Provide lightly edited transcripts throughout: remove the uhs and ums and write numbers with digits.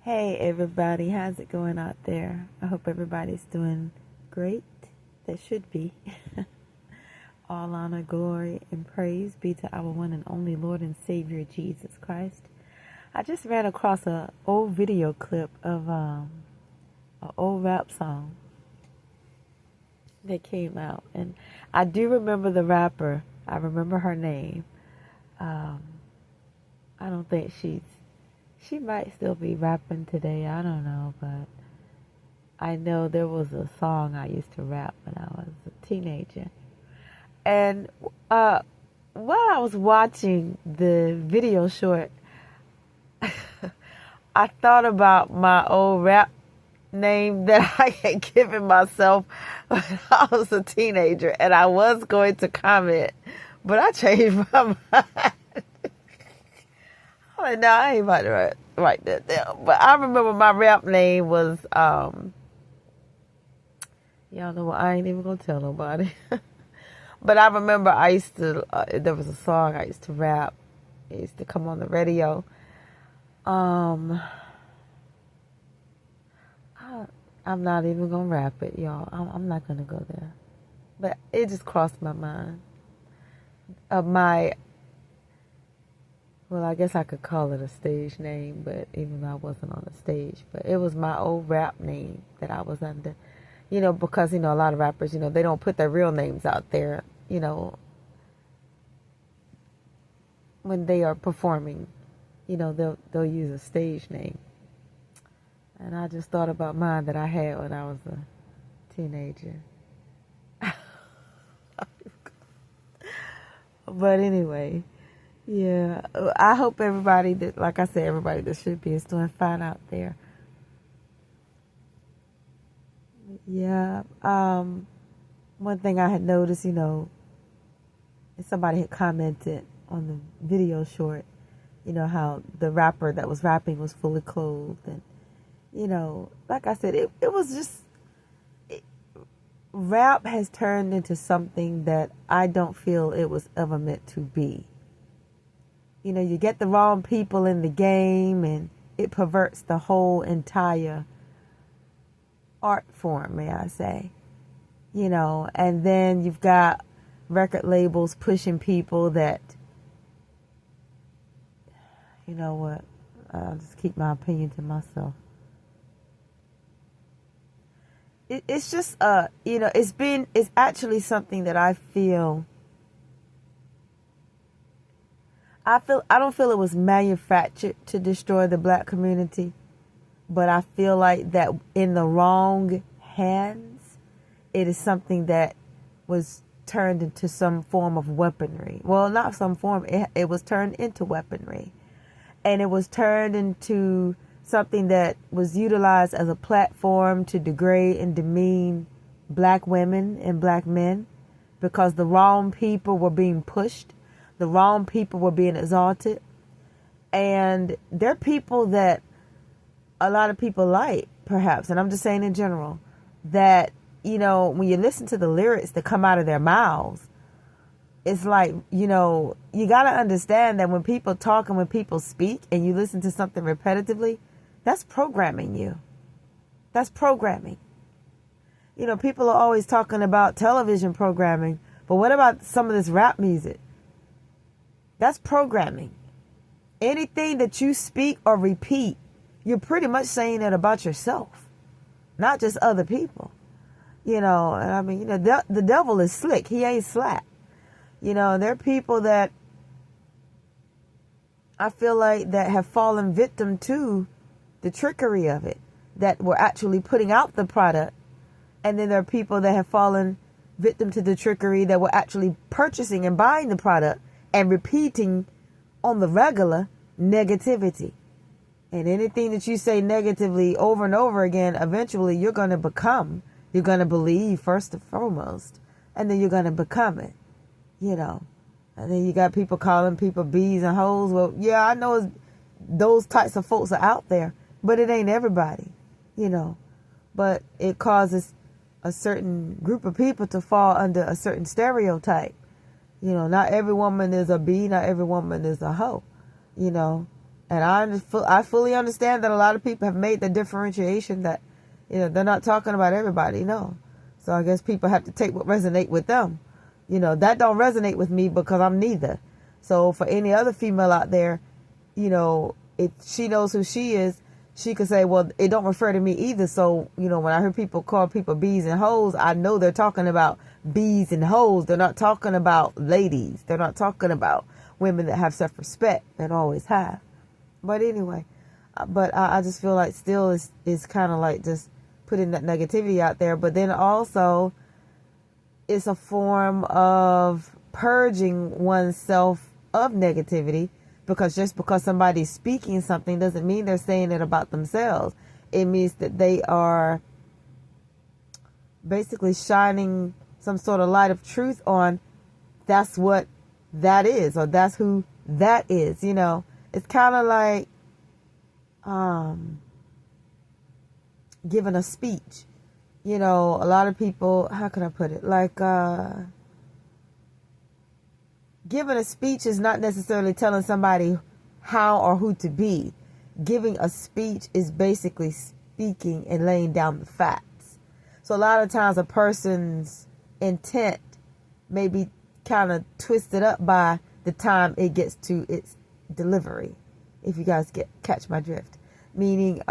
Hey everybody, how's it going out there? I hope everybody's doing great. They should be. All honor, glory, and praise be to our one and only Lord and Savior Jesus Christ. I just ran across a old video clip of an old rap song that came out, and I do remember the rapper. I remember her name. I don't think she might still be rapping today. I don't know, but I know there was a song I used to rap when I was a teenager. And while I was watching the video short, I thought about my old rap name that I had given myself when I was a teenager. And I was going to comment, but I changed my mind. No, I ain't about to write that down. But I remember my rap name was, y'all know what, I ain't even gonna tell nobody. But I remember I used to, there was a song I used to rap. It used to come on the radio. I'm not even gonna rap it, y'all. I'm not gonna go there. But it just crossed my mind. Well, I guess I could call it a stage name, but even though I wasn't on the stage, but it was my old rap name that I was under, because, a lot of rappers, they don't put their real names out there, when they are performing, they'll use a stage name. And I just thought about mine that I had when I was a teenager. But anyway. Yeah, I hope everybody that, like I said, everybody that should be is doing fine out there. Yeah, one thing I had noticed, somebody had commented on the video short, how the rapper that was rapping was fully clothed. And, like I said, it was just, rap has turned into something that I don't feel it was ever meant to be. You get the wrong people in the game and it perverts the whole entire art form, may I say. And then you've got record labels pushing people that, you know what, I'll just keep my opinion to myself. It's just, it's actually something that I don't feel it was manufactured to destroy the black community, but I feel like that in the wrong hands, it is something that was turned into some form of weaponry. Well, not some form, it was turned into weaponry. And it was turned into something that was utilized as a platform to degrade and demean black women and black men because the wrong people were being pushed. The wrong people were being exalted. And they're people that a lot of people like, perhaps, and I'm just saying in general, that, when you listen to the lyrics that come out of their mouths, it's like, you got to understand that when people talk and when people speak and you listen to something repetitively, that's programming you. That's programming. People are always talking about television programming, but what about some of this rap music? That's programming. Anything that you speak or repeat, you're pretty much saying it about yourself, not just other people. And I mean, the devil is slick. He ain't slack. There are people that I feel like that have fallen victim to the trickery of it, that were actually putting out the product. And then there are people that have fallen victim to the trickery that were actually purchasing and buying the product and repeating on the regular negativity. And anything that you say negatively over and over again, eventually you're going to become. You're going to believe first and foremost, and then you're going to become it, And then you got people calling people bees and hoes. Well, yeah, I know those types of folks are out there, but it ain't everybody, But it causes a certain group of people to fall under a certain stereotype. Not every woman is a bee, not every woman is a hoe, And I fully understand that a lot of people have made the differentiation that, they're not talking about everybody, no. So I guess people have to take what resonate with them. That don't resonate with me because I'm neither. So for any other female out there, if she knows who she is, she could say, well, it don't refer to me either. So, when I hear people call people bees and hoes, I know they're talking about bees and hoes. They're not talking about ladies. They're not talking about women that have self-respect and always have. But anyway, I just feel like still is kind of like just putting that negativity out there. But then also it's a form of purging oneself of negativity, because just because somebody's speaking something doesn't mean they're saying it about themselves. It means that they are basically shining some sort of light of truth on that's what that is, or that's who that is. It's kind of like giving a speech. A lot of people, how can I put it? Like giving a speech is not necessarily telling somebody how or who to be. Giving a speech is basically speaking and laying down the facts. So a lot of times a person's intent may be kind of twisted up by the time it gets to its delivery, if you guys catch my drift. Meaning,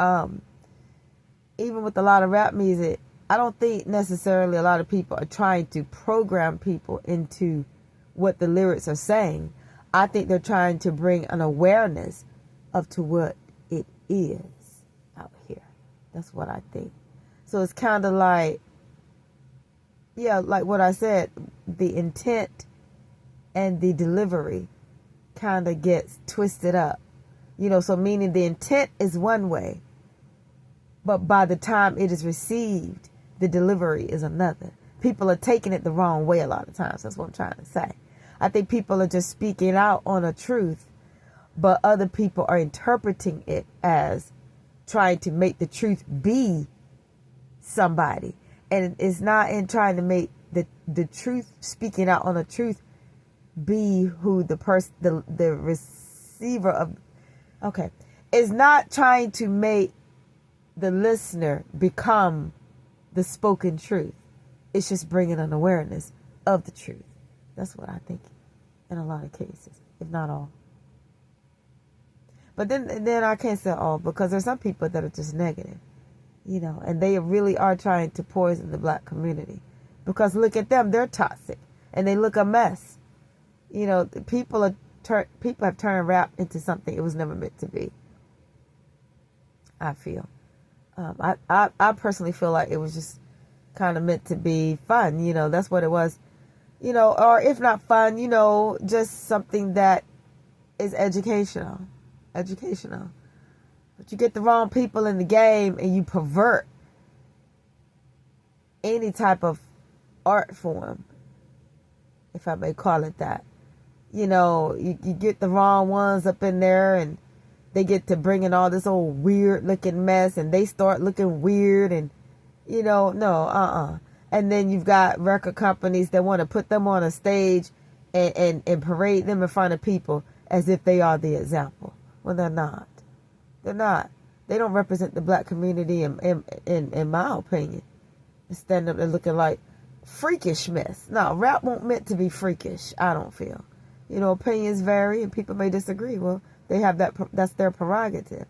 even with a lot of rap music, I don't think necessarily a lot of people are trying to program people into what the lyrics are saying. I think they're trying to bring an awareness up to what it is out here. That's what I think. So it's kind of like, like what I said, the intent and the delivery kind of gets twisted up. So meaning the intent is one way, but by the time it is received, the delivery is another. People are taking it the wrong way a lot of times. That's what I'm trying to say. I think people are just speaking out on a truth, but other people are interpreting it as trying to make the truth be somebody. And it's not in trying to make the truth, speaking out on the truth, be who the person, the receiver of, okay. It's not trying to make the listener become the spoken truth. It's just bringing an awareness of the truth. That's what I think in a lot of cases, if not all. But then I can't say all, because there's some people that are just negative, and they really are trying to poison the black community. Because look at them, they're toxic and they look a mess. People have turned rap into something it was never meant to be. I feel. I personally feel like it was just kind of meant to be fun. That's what it was. Or if not fun, just something that is educational. But you get the wrong people in the game and you pervert any type of art form, if I may call it that. You get the wrong ones up in there and they get to bring in all this old weird looking mess and they start looking weird and, And then you've got record companies that want to put them on a stage and parade them in front of people as if they are the example. Well, they're not. They're not. They don't represent the black community in my opinion. They stand up there looking like freakish mess. No, rap won't meant to be freakish, I don't feel. Opinions vary and people may disagree. Well, they have that's their prerogative.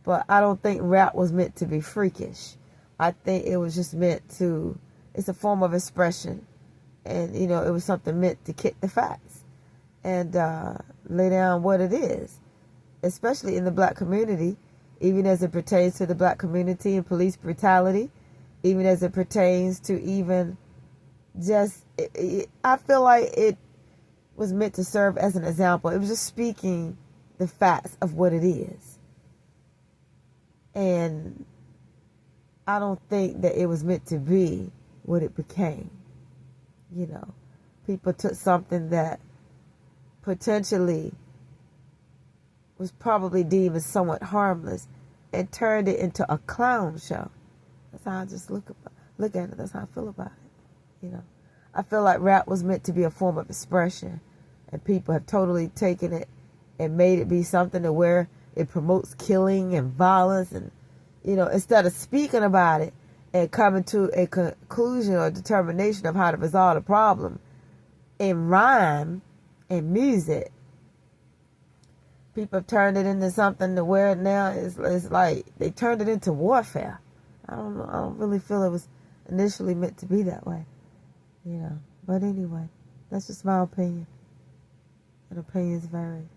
But I don't think rap was meant to be freakish. I think it was just meant to, it's a form of expression. And, it was something meant to kick the facts and lay down what it is, especially in the black community, even as it pertains to the black community and police brutality, even as it pertains to even just, I feel like it was meant to serve as an example. It was just speaking the facts of what it is. And I don't think that it was meant to be what it became. People took something that potentially was probably deemed as somewhat harmless and turned it into a clown show. That's how I just look at it. That's how I feel about it. I feel like rap was meant to be a form of expression, and people have totally taken it and made it be something to where it promotes killing and violence, and instead of speaking about it and coming to a conclusion or determination of how to resolve the problem in rhyme and music, people have turned it into something to where now it's like they turned it into warfare. I don't really feel it was initially meant to be that way, But anyway, that's just my opinion, and opinions vary.